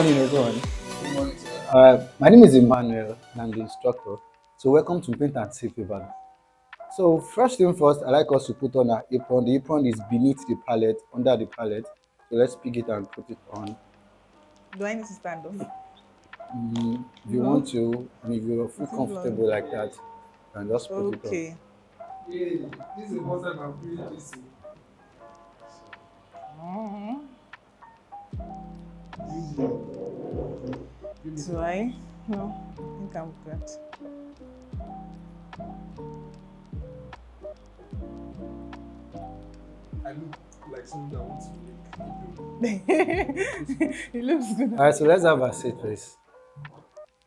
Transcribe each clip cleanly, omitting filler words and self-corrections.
morning, everyone. Good morning, sir. My name is Emmanuel, and I'm the instructor. So, welcome to Paint and Sip Event. So, first thing first, I like us to put on our apron. The apron is beneath the pallet, under the pallet. So, let's pick it and put it on. Do I need to stand up? If you want to, and if you feel It is comfortable long. like that, you can just put it on. Okay. Hey, this is the first time I'm doing this. Mhm. Give me Do I? No, I think I'm good. I look like someone that wants to make video. It looks good. All right, so let's have a seat, please.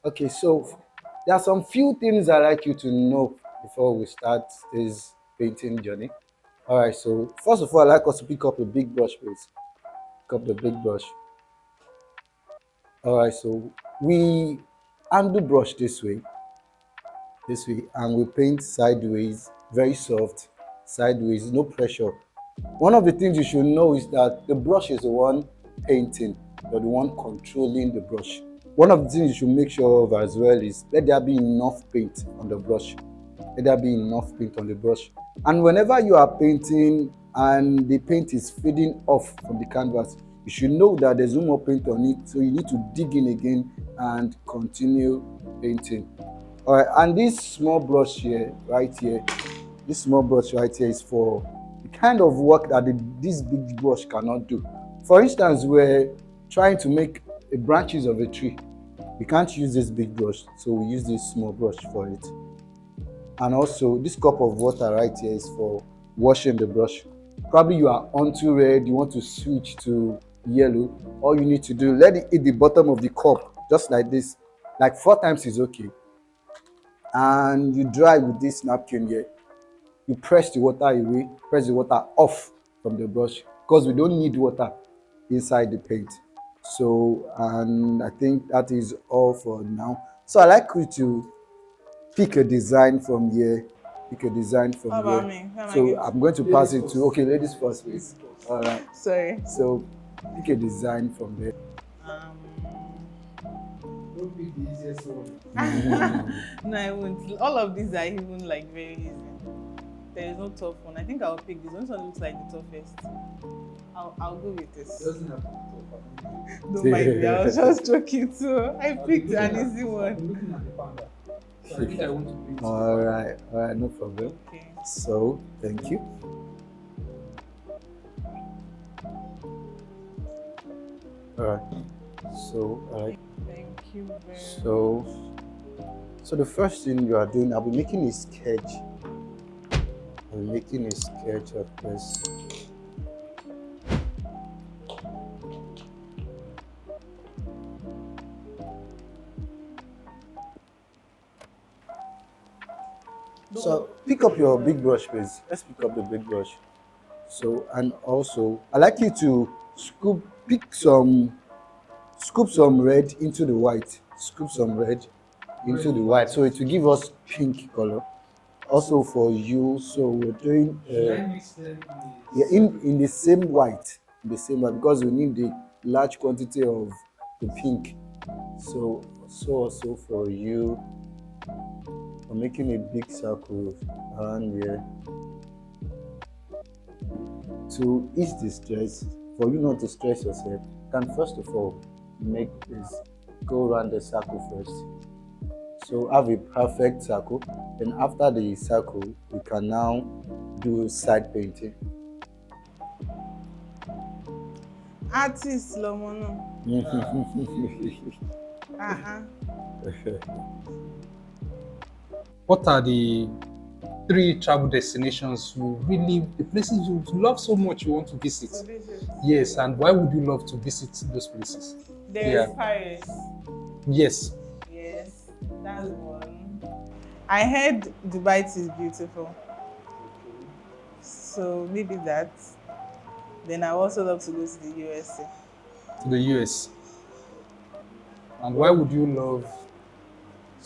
Okay, so there are some few things I like you to know before we start this painting journey. All right, so first of all, I like us to pick up a big brush, please. Pick up the big brush. All right, so we handle brush this way, and we paint sideways, very soft, sideways, no pressure. One of the things you should know is that the brush is the one painting, you're the one controlling the brush. One of the things you should make sure of as well is let there be enough paint on the brush. Let there be enough paint on the brush. And whenever you are painting and the paint is fading off from the canvas, you should know that there's no more paint on it, so you need to dig in again and continue painting. All right, and this small brush here, this small brush right here is for the kind of work that this big brush cannot do. For instance, we're trying to make branches of a tree. We can't use this big brush, so we use this small brush for it. And also, this cup of water right here is for washing the brush. Probably you are on to red, you want to switch to yellow. All you need to do, let it hit the bottom of the cup, just like this. Like 4 times is okay. And you dry with this napkin here. You press the water away, press the water off from the brush, because we don't need water inside the paint. So, and I think that is all for now. So I like you to pick a design from here. Pick a design from How here. about me? Who am I So going to? I'm going to pass it to, okay, ladies first, please. All right. Sorry. So pick a design from there. Don't pick the easiest one. No, I won't. All of these are even like very easy. There is no tough one. I think I'll pick this one. This one looks like the toughest. I'll go with It this. doesn't have to be tough. Don't mind me. I was just joking too. I I've been picked looking an at- easy I've one. been looking at the panda. So I think I want to paint All right, no problem. Okay. So thank you. All right. So Thank you very much. So the first thing you are doing, I'll be making a sketch. I'll be making a sketch of this. So pick up your big brush, please. Let's pick up the big brush. So, and also I like you to scoop some red into the white. Scoop some red into the white, so it will give us pink color. Also for you, so we're doing Should I mix them yeah, in the same white, because we need the large quantity of the pink. So also for you, I'm making a big circle around here to ease the stress. For you not to stress yourself, you can first of all make this go around the circle first. So have a perfect circle. Then after the circle, we can now do side painting. Artist Lomono. What are the 3 travel destinations the places you love so much you want to visit? So this is Yes, and why would you love to visit those places? there is Yeah. Paris. Yes. Yes, that's one. I heard Dubai is beautiful. So maybe that. Then I also love to go to the USA. To the US. And why would you love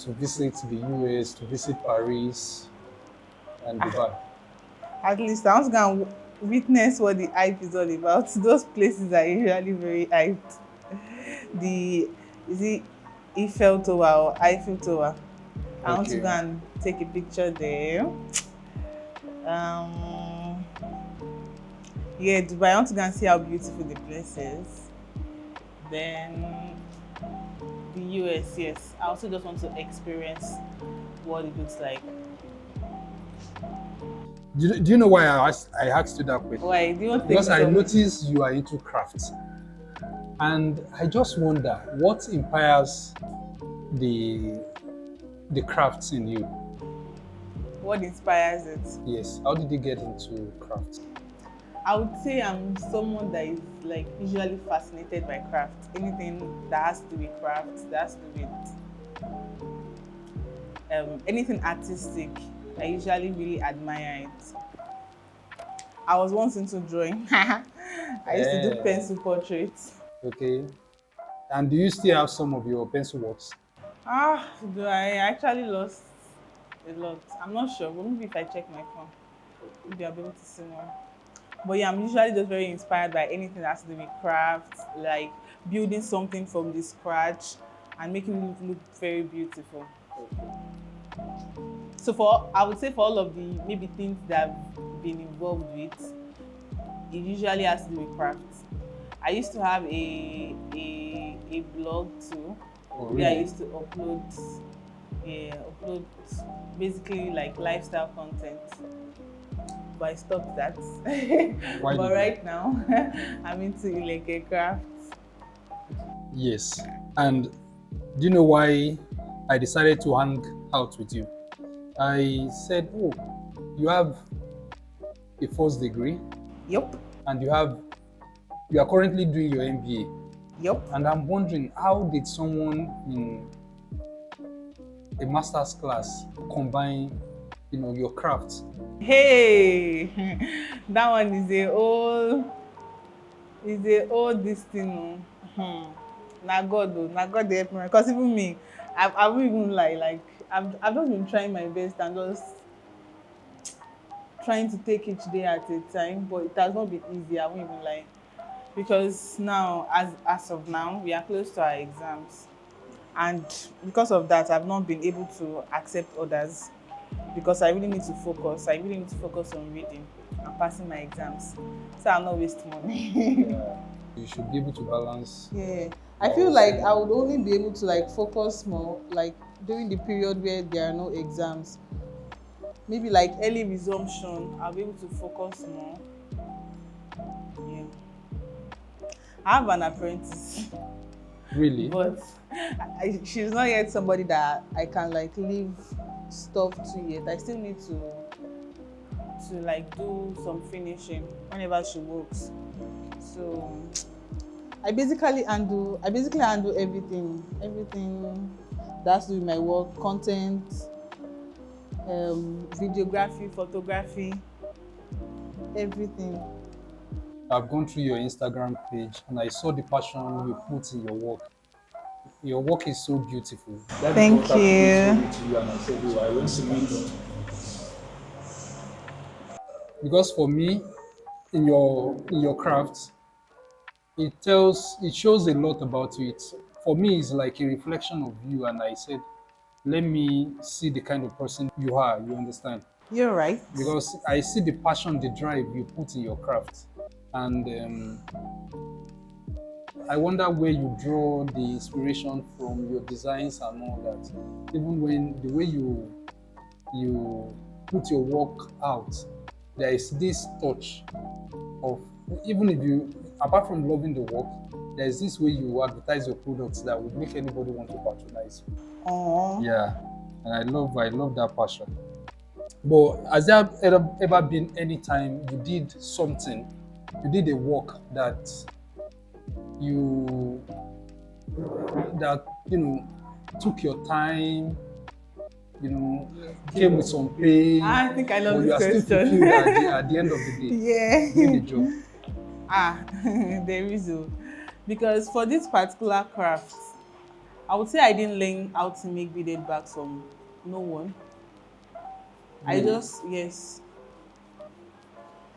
to visit the US, to visit Paris and Dubai? At least I want to go and witness what the hype is all about. Those places are usually very hyped. the is it Eiffel Tower or Eiffel Tower. I want to Okay. go and take a picture there. Um, yeah, Dubai. I want to go and see how beautiful the place is. Then the US, yes. I also just want to experience what it looks like. Do you know why I asked you that question? Why? Do you want to take Because me I somewhere? noticed you are into crafts, and I just wonder what inspires the the crafts in you. What inspires it? Yes. How did you get into crafts? I would say I'm someone that is like usually fascinated by craft. Anything that has to do with craft, that has to do with anything artistic, I usually really admire it. I was once into drawing. I used to do Eh, pencil portraits. okay. And do you still have some of your pencil works? Do I actually lost a lot? I'm not sure, but maybe if I check my phone, maybe I'll be able to see more. But yeah, I'm usually just very inspired by anything that has to do with craft, like building something from the scratch and making it look very beautiful. So I would say for all of the maybe things that I've been involved with, it usually has to do with craft. I used to have a blog too, Oh, where I really? used to upload basically like lifestyle content. But I stopped that. Why But did you? right now, I'm into like a craft. Yes. And do you know why I decided to hang out with you? I said, "Oh, you have a first degree, Yup, and you are currently doing your yup. MBA, and I'm wondering how did someone in a master's class combine, your crafts?" Hey, that one is a old this thing. Na God though, na God dey help me. Because even me, I won't even lie. Like I've just been trying my best and just trying to take each day at a time, but it has not been easy. I won't even lie. Because now, as of now, we are close to our exams, and because of that, I've not been able to accept others because I really need to focus. I really need to focus on reading and passing my exams, so I'll not waste money. You should be able to balance. Yeah, I feel like I would only be able to like focus more like during the period where there are no exams. Maybe like early resumption, I'll be able to focus more. Yeah. I have an apprentice, Really? but she's not yet somebody that I can like leave stuff to yet. I still need to like do some finishing whenever she works. So I basically handle everything that's with my work, content, videography, photography, everything. I've gone through your Instagram page and I saw the passion you put in your work. Your work is so beautiful. That is Thank what captivates you. me to you, and I said, "Oh, I want to meet." Because for me, in your craft, it shows a lot about you. For me, it's like a reflection of you, and I said, let me see the kind of person you are. You understand? You're right. Because I see the passion, the drive you put in your craft, and I wonder where you draw the inspiration from your designs and all that. Even when the way you put your work out, there is this touch of, even if you, apart from loving the work, there is this way you advertise your products that would make anybody want to patronize you. Oh, Yeah, and I love that passion. But has there ever been any time you did something, you did a work you that took your time, came with some pain, I think I but love you this are still question. fulfilled at the end of the day. You did the Yeah. job. There is because for this particular craft, I would say I didn't learn how to make beaded bags from no one. I Really? just yes,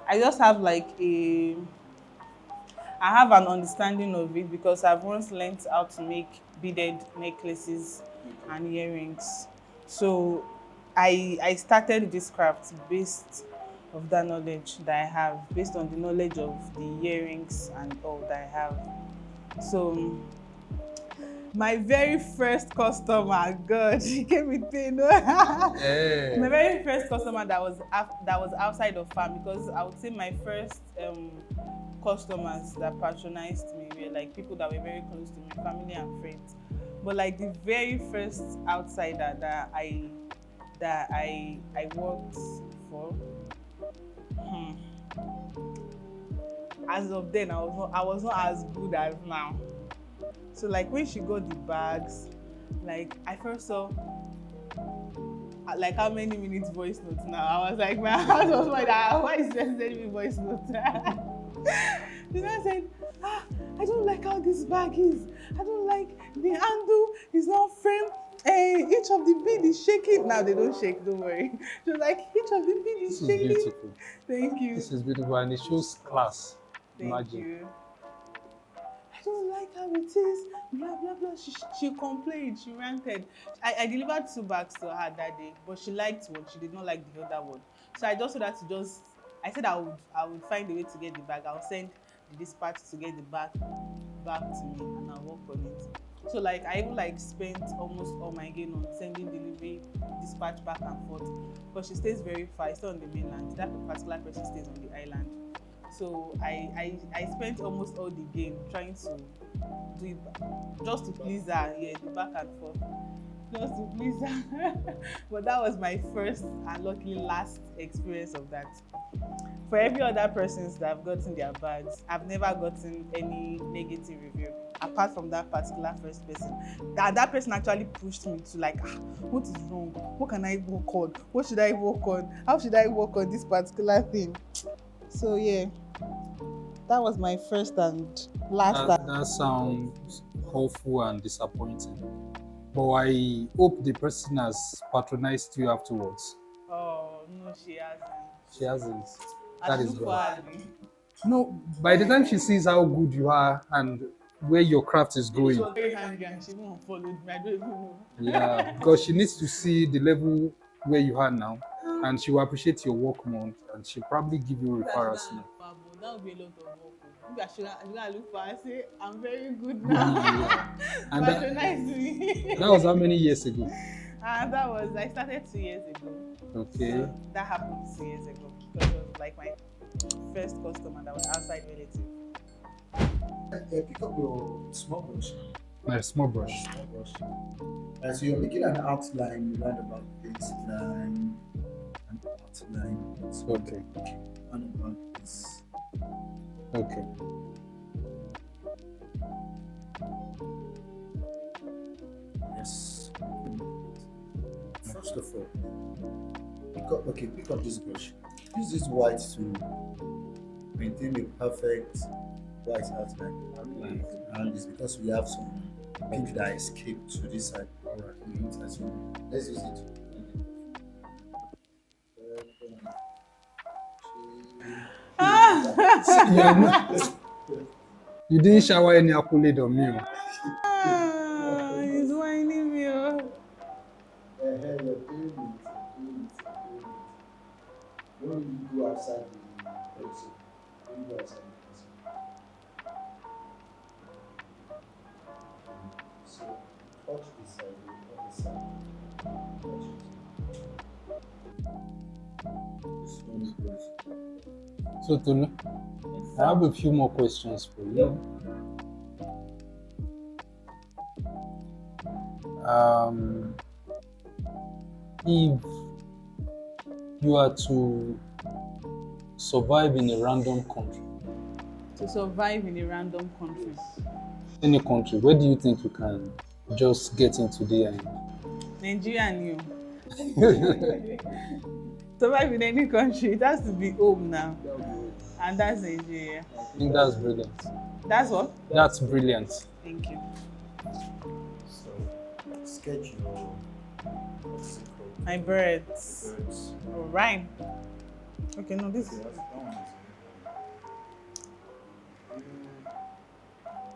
I just have like I have an understanding of it because I've once learned how to make beaded necklaces and earrings. So I started this craft based of that knowledge that I have, based on the knowledge of the earrings and all that I have. So my very first customer, God, she gave me pain. My very first customer that was outside of farm, because I would say my first customers that patronized me were like people that were very close to me, family and friends. But like the very first outsider that I worked for, as of then I was not as good as now. So like when she got the bags, like I first saw like how many minutes voice notes now. I was like, my heart was like, why is she sending me voice notes? Then I said, I don't like how this bag is. I don't like the handle is not firm. Each of the bead is shaking. Now they don't shake, don't worry. She was like, each of the bead is This is shaking. beautiful. Thank you. This is beautiful and it shows class. Thank Imagine. you. I don't like how it is, blah blah blah. She complained, she ranted. I delivered 2 bags to her that day, but she liked one, she did not like the other one. So I just told her to I said I would find a way to get the bag. I'll send the dispatch to get the bag back to me and I'll work on it. So like I even like spent almost all my gain on sending delivery dispatch back and forth, but she stays very far. It's not on the mainland. That particular person stays on the island. So I spent almost all the game trying to do it just to please her, yeah, the back and forth, just to please her. But that was my first and luckily last experience of that. For every other persons that have gotten their bags, I've never gotten any negative review apart from that particular first person. That person actually pushed me to like, what is wrong? What can I work on? What should I work on? How should I work on this particular thing? So yeah, that was my first and last. That sounds awful and disappointing. But I hope the person has patronized you afterwards. Oh no, she hasn't. She hasn't. I That should is look for bad. her, Abi. No, by the time she sees how good you are and where your craft is She going, was very angry and she even unfollowed me. I don't even know. yeah, because she needs to see the level where you are now, and she will appreciate your work more, and she'll probably give you referrals now. That would be a lot of work. Maybe I should look for her. Say I'm very good now. Yeah. And Patronize me. that was how many years ago? And I started 2 years ago. Okay. So that happened 2 years ago because it was like my first customer that was outside relative. Pick up your small brush. My small brush. Small brush. So you're making an outline right about this line, an outline. So Okay. and about this. Okay. Yes. First of all, pick up this brush. Use this white to maintain a perfect white outline. And it's because we have some pink that escaped to this side. Alright, let's use it. You didn't shower any accolade on me. He's whining me. You're doing it. When you go outside the pencil, when you go outside the pencil. So touch this side, touch this side. Touch it. This one is good. So Tolu, I have a few more questions for you. If you are to survive in a random country, To survive in a random country. any country, where do you think you can just get into there? Nigeria and you. Survive in any country, it has to be home now. And that's Nigeria. I think that's brilliant. That's what? That's brilliant. Thank you. So sketch your what's it called? My birds. Birds. Oh, rhyme. Okay, no, this. Okay, that one is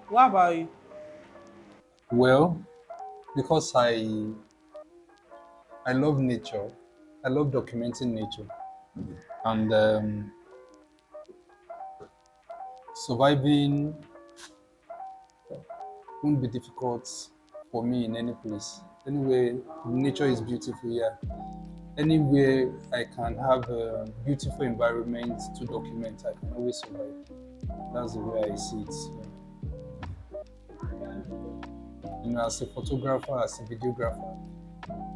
What about you? Well, because I love nature. I love documenting nature, and surviving won't be difficult for me in any place. Anywhere, nature is beautiful here. Anywhere I can have a beautiful environment to document, I can always survive. That's the way I see it. As a photographer, as a videographer,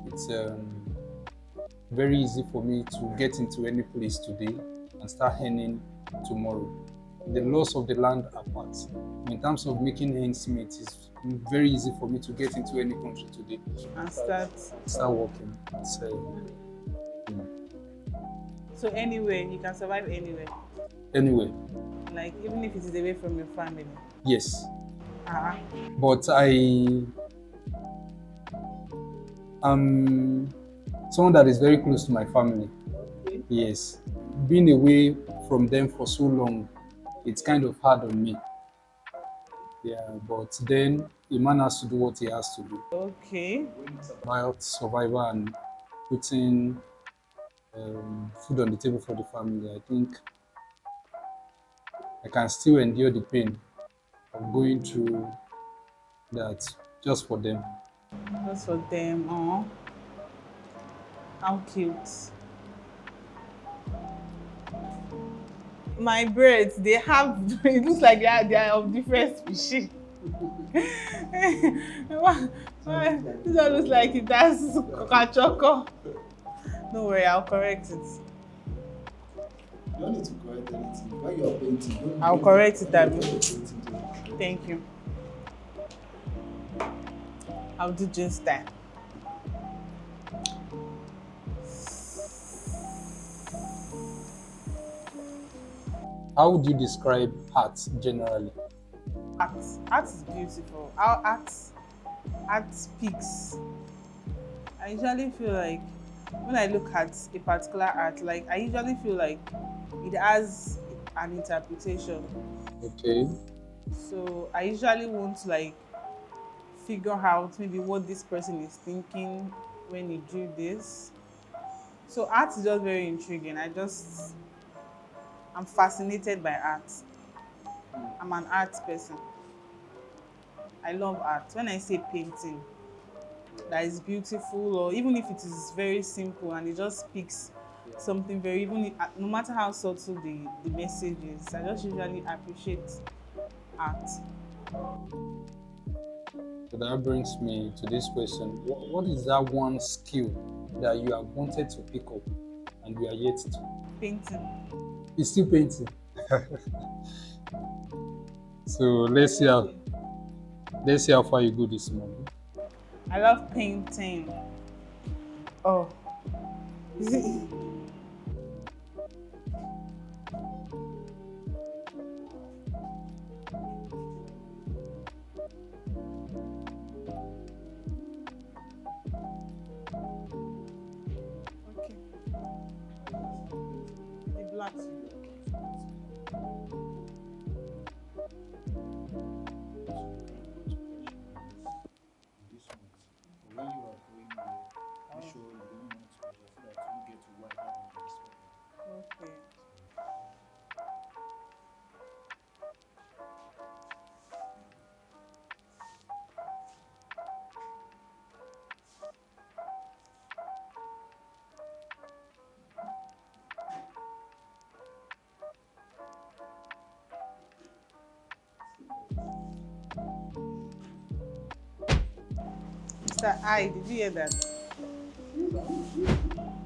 it's very easy for me to get into any place today and start earning tomorrow. The laws of the land apart. In terms of making ends meet, it's very easy for me to get into any country today. And start. Start working. So anyway, you can survive anywhere. Anyway, Like even if it is away from your family. yes. Ah, But I am someone that is very close to my family. okay. Yes. Being away from them for so long, it's kind of hard on me. Yeah, but then a man has to do what he has to do Okay. about survival and putting food on the table for the family. I think I can still endure the pain of going through that just for them. Just for them. Oh, how cute. My birds, they have it looks like they are of different species. This one looks like it has coca-choco. Don't worry, I'll correct it. You don't need to correct anything. When you are painting, I'll correct it, Abi. Abi. Thank you. I'll do just that. How would you describe art generally? Art. Art is beautiful. Our art speaks. I usually feel like when I look at a particular art, like I usually feel like it has an interpretation. Okay. So I usually want to like figure out maybe what this person is thinking when he drew this. So art is just very intriguing. I'm fascinated by art. I'm an art person. I love art. When I say painting that is beautiful, or even if it is very simple and it just speaks something very, no matter how subtle the message is, I just usually appreciate art. So that brings me to this question. What is that one skill that you have wanted to pick up and you are yet to? Painting. You're still painting. So let's see how far you go this morning. I love painting. Oh. Okay. The black. This one. When you are going there, make sure you don't want to pressure so that you get to wipe out on this one. Okay. Mr. I, did you hear that? Did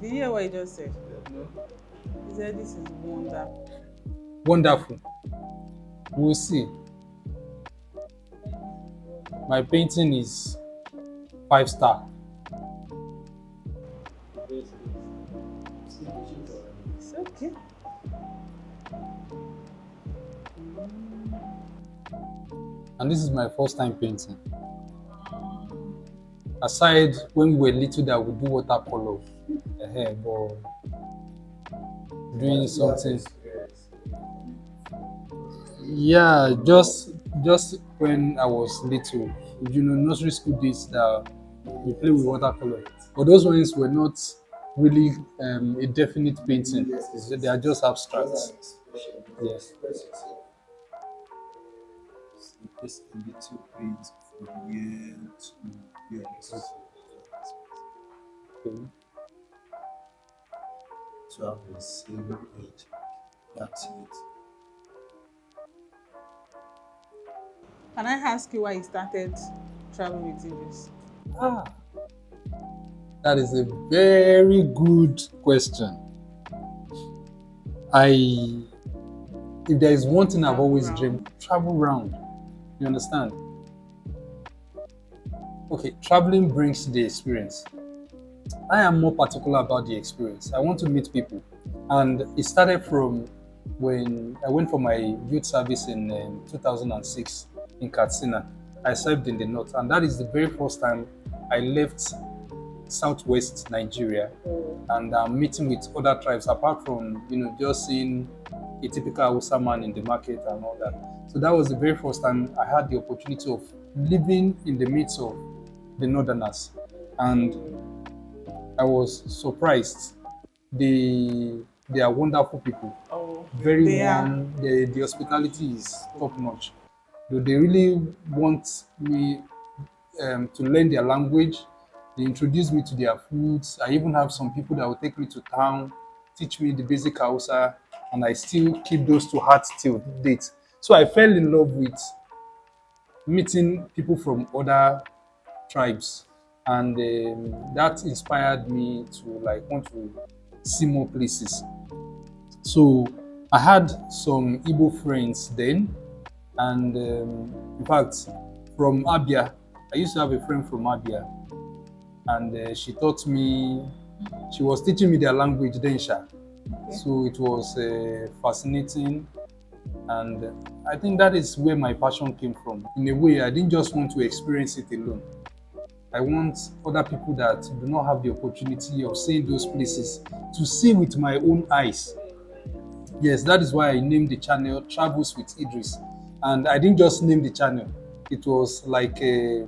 you hear what he just said? He said this is wonderful. Wonderful. We'll see. My painting is 5-star. It's okay. And this is my first time painting. Aside when we were little that we do watercolor, but doing something. Yeah, just when I was little. Nursery school days that we play with watercolor. But those ones were not really a definite painting. They are just abstracts. Yes. Just a little bit from here to here. Okay. To have the same age. That's it. Can I ask you why you started traveling with Idris? Ah, that is a very good question. If there is one thing I've always dreamed, travel around. You understand? Okay, traveling brings the experience. I am more particular about the experience. I want to meet people. And it started from when I went for my youth service in 2006 in Katsina. I served in the north, and that is the very first time I left southwest Nigeria, and I'm meeting with other tribes apart from just seeing a typical Hausa man in the market and all that. So that was the very first time I had the opportunity of living in the midst of the northerners, and I was surprised. They are wonderful people, Oh, very they are. warm. The hospitality is top notch. They really want me to learn their language. They introduce me to their foods. I even have some people that will take me to town, teach me the basic Hausa, and I still keep those to heart till date. So I fell in love with meeting people from other tribes, and that inspired me to like want to see more places. So I had some Igbo friends then, and in fact, from Abia, I used to have a friend from Abia, and she taught me. She was teaching me their language, then, Sha. So it was fascinating, and I think that is where my passion came from. In a way, I didn't just want to experience it alone. I want other people that do not have the opportunity of seeing those places to see with my own eyes. Yes, that is why I named the channel Travels with Idris. And I didn't just name the channel, it was like a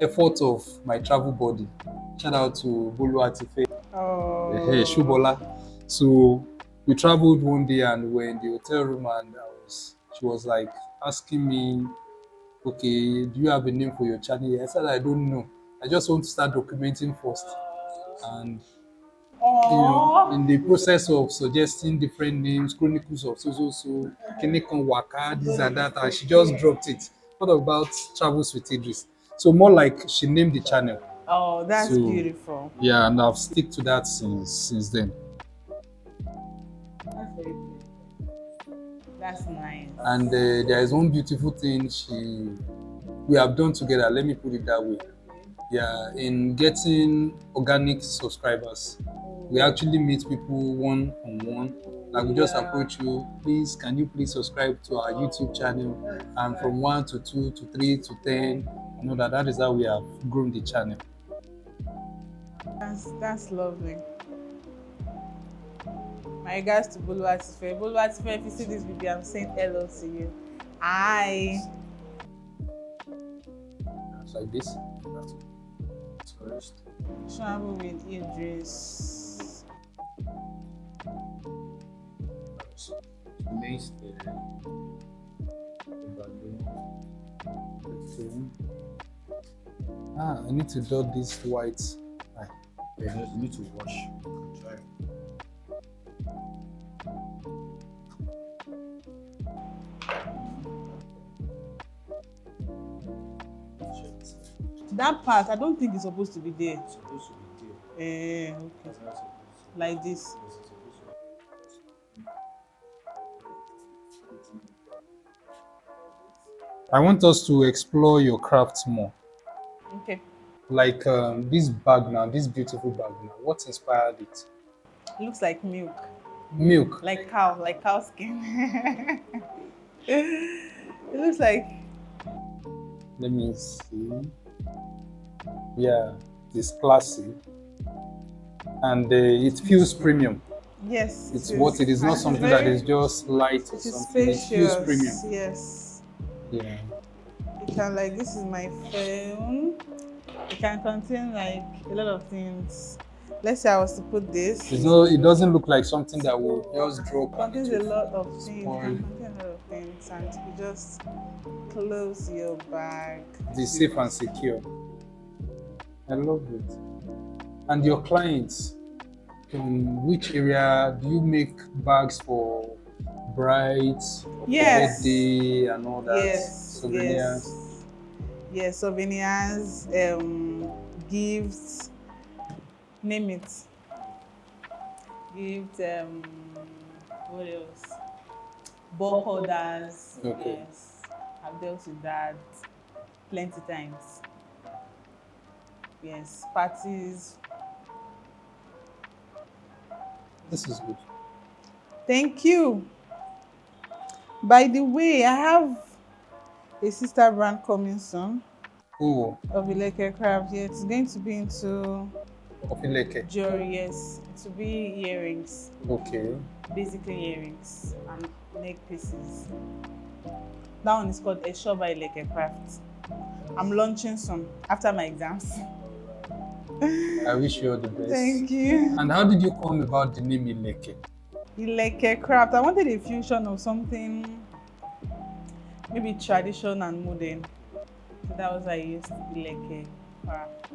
effort of my travel body. Shout out to Bolu Atife, Oh, Shubola. So we traveled one day and we're in the hotel room, and she was like asking me, okay, do you have a name for your channel? I said, I don't know. I just want to start documenting first. And oh, in the process of suggesting different names, chronicles of so, Kenekon Waka, this and that, and she just dropped it. What about Travels with Idris? So more like she named the channel. oh, that's So beautiful. yeah, and I've stick to that since then. That's nice. And there is one beautiful thing we have done together. Let me put it that way. Yeah, in getting organic subscribers, we actually meet people one on one. Like we just approach you, please, can you please subscribe to our YouTube channel? And from 1 to 2 to 3 to 10, that is how we have grown the channel. That's lovely. My regards to Bolu Atife. Bolu Atife, if you see this video, I'm saying hello to you. Hi. It's like this. That's first. Travel with Idris. Place the balloon. I need to dot this white. You need to wash. Try. That part, I don't think it's supposed to be there. It's supposed to be there. Okay. It's not supposed to be. Like this. It's supposed to I want us to explore your craft more. Okay. Like this bag now, this beautiful bag now. What inspired it? It looks like milk. Milk. Like cow skin. It looks like. Let me see. Yeah, it's classy. And it feels premium. Yes. It's what it is, not something that is just light or It is something. It feels spacious. premium. Yes. Yeah. It can like this is my phone. It can contain like a lot of things. Let's say I was to put this. It's not, it doesn't look like something that will just It drop and contains it a will lot of things. It spoil. can contain a lot of things, and you just close your bag. It is safe and secure. I love it. And your clients, in which area do you make bags for brides, for Yes. birthday and all that? Yes, Souvenirs. yes, souvenirs, gifts, name it. Gift, what else? Bulk orders. Okay. Yes, I've dealt with that plenty times. Yes, parties. This is good. Thank you. By the way, I have a sister brand coming soon Oh, of Ileke Craft. Yeah, it's going to be into Ofileke. jewelry. Yes, it will be earrings, Okay. basically earrings and neck pieces. That one is called Esho by Ileke Craft. I'm launching soon after my exams. I wish you all the best. Thank you. And how did you come about the name Ileke? Ileke Craft. I wanted a fusion of something, maybe tradition and modern. So that was why I used Ileke Craft.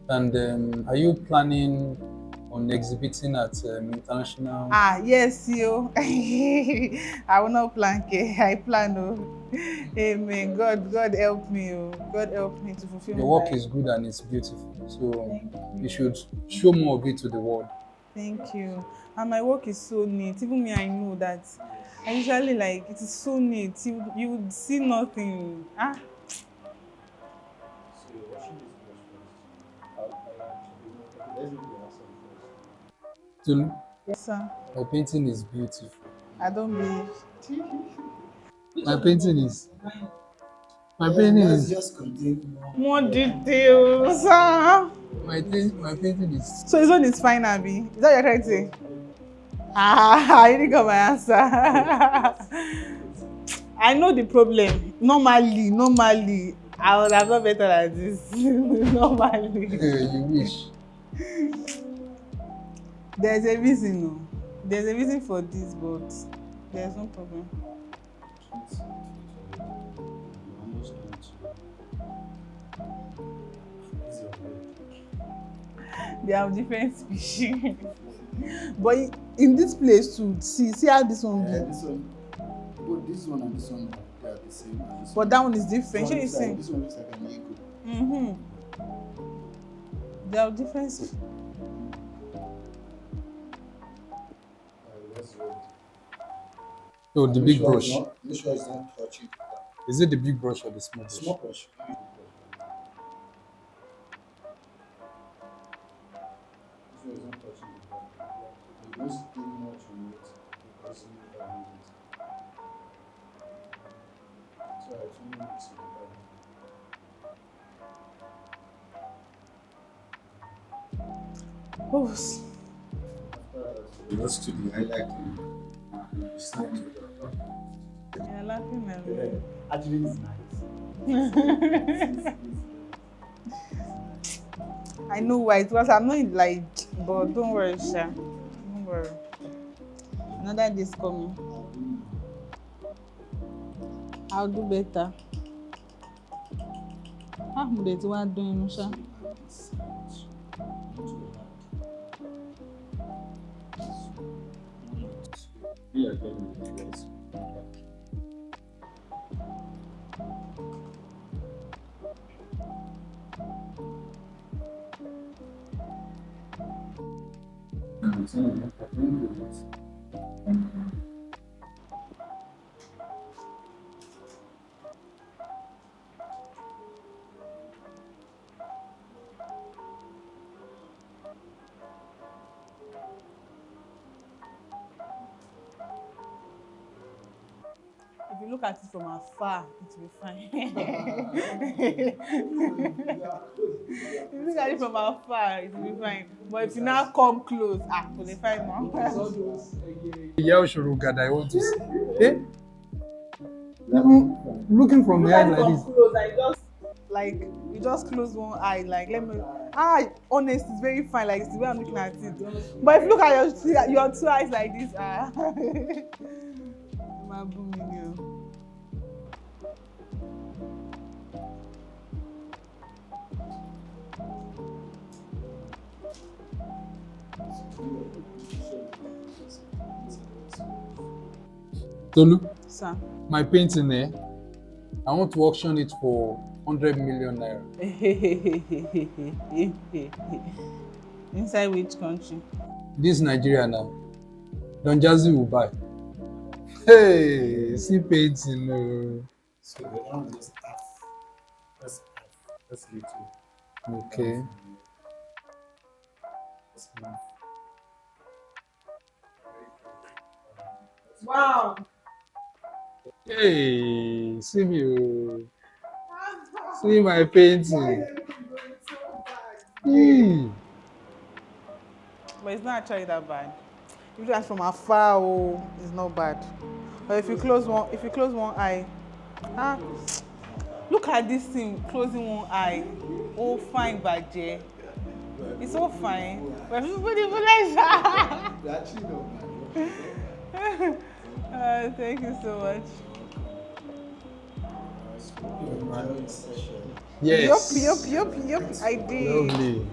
And are you planning on exhibiting at international? Yes, you. I will not plan. I plan. Oh. Amen. God help me. Oh. God help me to fulfill Your work is good and it's beautiful. So you should show more of it to the world. Thank you. And my work is so neat. Even me, I know that. I usually like it is so neat. You would see nothing. Tolu, Yes, sir. my painting is beautiful. I don't believe. My painting is. My painting Let's is. just continue. More details. My painting is. So this one is fine, Abby. Is that what you're trying to say? I didn't got my answer. I know the problem. Normally, I would have done better than this. Normally. You wish. There's a reason, no. There's a reason for this, but there's no problem. They have different species. But in this place too, see how this one be. This one, both this one and this one, they are the same. But that one is different. Shey you This see? one looks like an eagle. They have different species. So the big brush. Make sure it's not touching. Is it the big brush or the small brush? Small brush. This one is not touching the brush. You don't stick much on it because you can use it. So I actually mix it Oh, Just to the highlight. you're laughing at me. Actually, it's nice. I know why. It was annoying, like, but don't worry, Sha. Don't worry. Another day is coming. I'll do better. Mo dey ti wá dún inú, Sha. If you look at it from afar, it will be fine. If you look at it from afar, it will be fine. But if you now come close, it will be fine now. Ìyá òṣòro gàdá I want to say. Eh? Even looking from the head like this. Close, I just like you just close one eye, like let me. Honest, it's very fine. Like it's the way I'm looking at it. But if you look at your two eyes like this, my booming you. Tolu, Sir. my painting I want to auction it for 100 million naira. Inside which country? This Nigeria now. Don Jazzy will buy. Hey, see painting. So the one is just half. That's half. That's little. Okay. That's enough. Wow. Hey, see me. See my painting. But it's not actually that bad. If you look from afar, it's not bad. But if you close one eye, look at this thing closing one eye. Oh, fine, Baje. It's so fine. But everybody realize that. Actually, no, man. Thank you so much. Yes. Yup. I did. Lovely.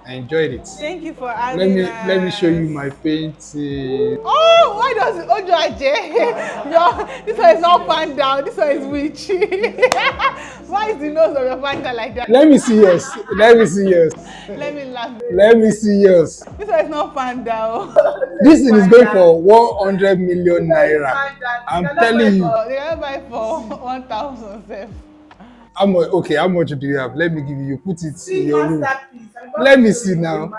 I enjoyed it. Thank you for having us. Let me show you my painting. Oh, why does it Ojo Aje? This one is not pan down. This one is witch. Why is the nose of your panda like that? Let me see yours. Let me laugh. Let me see yours. This one is not pan down. This thing is going for 100 million naira. I'm telling you. They can buy for 1,000 sef. How much do you have? Let me give you. Put it in your room. Let me see now.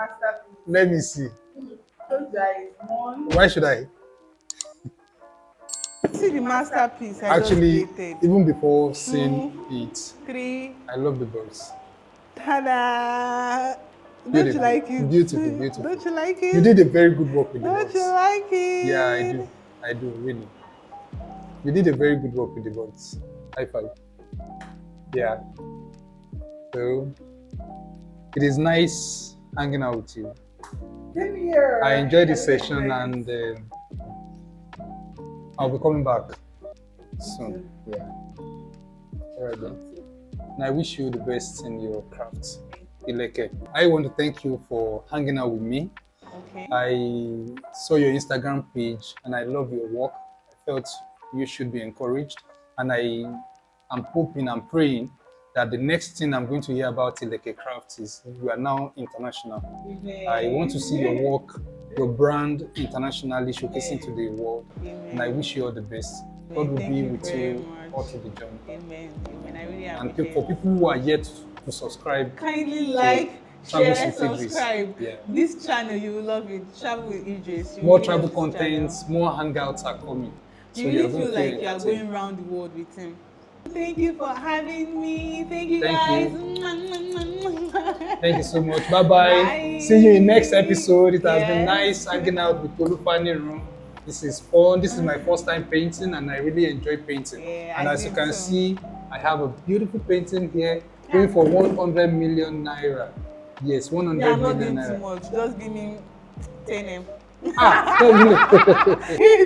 Let me see. Why should I? See the masterpiece I Actually, just created. even before seeing it, 3. I love the birds. Ta-da! Don't you like it? Beautiful. Don't you like it? You did a very good work with the Don't birds. you like it? Yeah, I do, really. You did a very good work with the birds. High five. Yeah. So, it is nice hanging out with you. Come here. I enjoyed this session and I'll be coming back soon. Yeah. Alright then. And I wish you the best in your craft. Ileke. I want to thank you for hanging out with me. Okay. I saw your Instagram page and I love your work. I felt you should be encouraged. And I am hoping and praying that the next thing I'm going to hear about Ileke Craft is you are now international. Amen. I want to see your work, your brand internationally showcasing to the world. Amen. And I wish you all the best. God will Thank be you with very you much. all through the journey. Amen. I really And appreciate for people who are yet to subscribe, kindly like, Travel share, with Idris. subscribe. Yeah. This channel, you will love it. Travel with Idris. You more will travel love this contents, channel. more hangouts are coming. So You you're really going feel to like you are entertained. going around the world with him. Thank you for having me. Thank you Thank guys. Thank you so much. Bye-bye. Bye. See you in next episode. It has been Yes. nice hanging out with Tolu Faniran. This is fun. This is my first time painting and I really enjoy painting. Yeah, And I as you did can too. see, I have a beautiful painting here going for 100 million naira. Yes, 100 Yeah, I'm not million doing too naira. much. Just give me 10M. Tell me.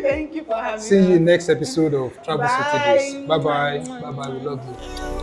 Thank you for having See you us. next episode of Travels with Idris. Bye. Bye-bye. Bye-bye. We love you.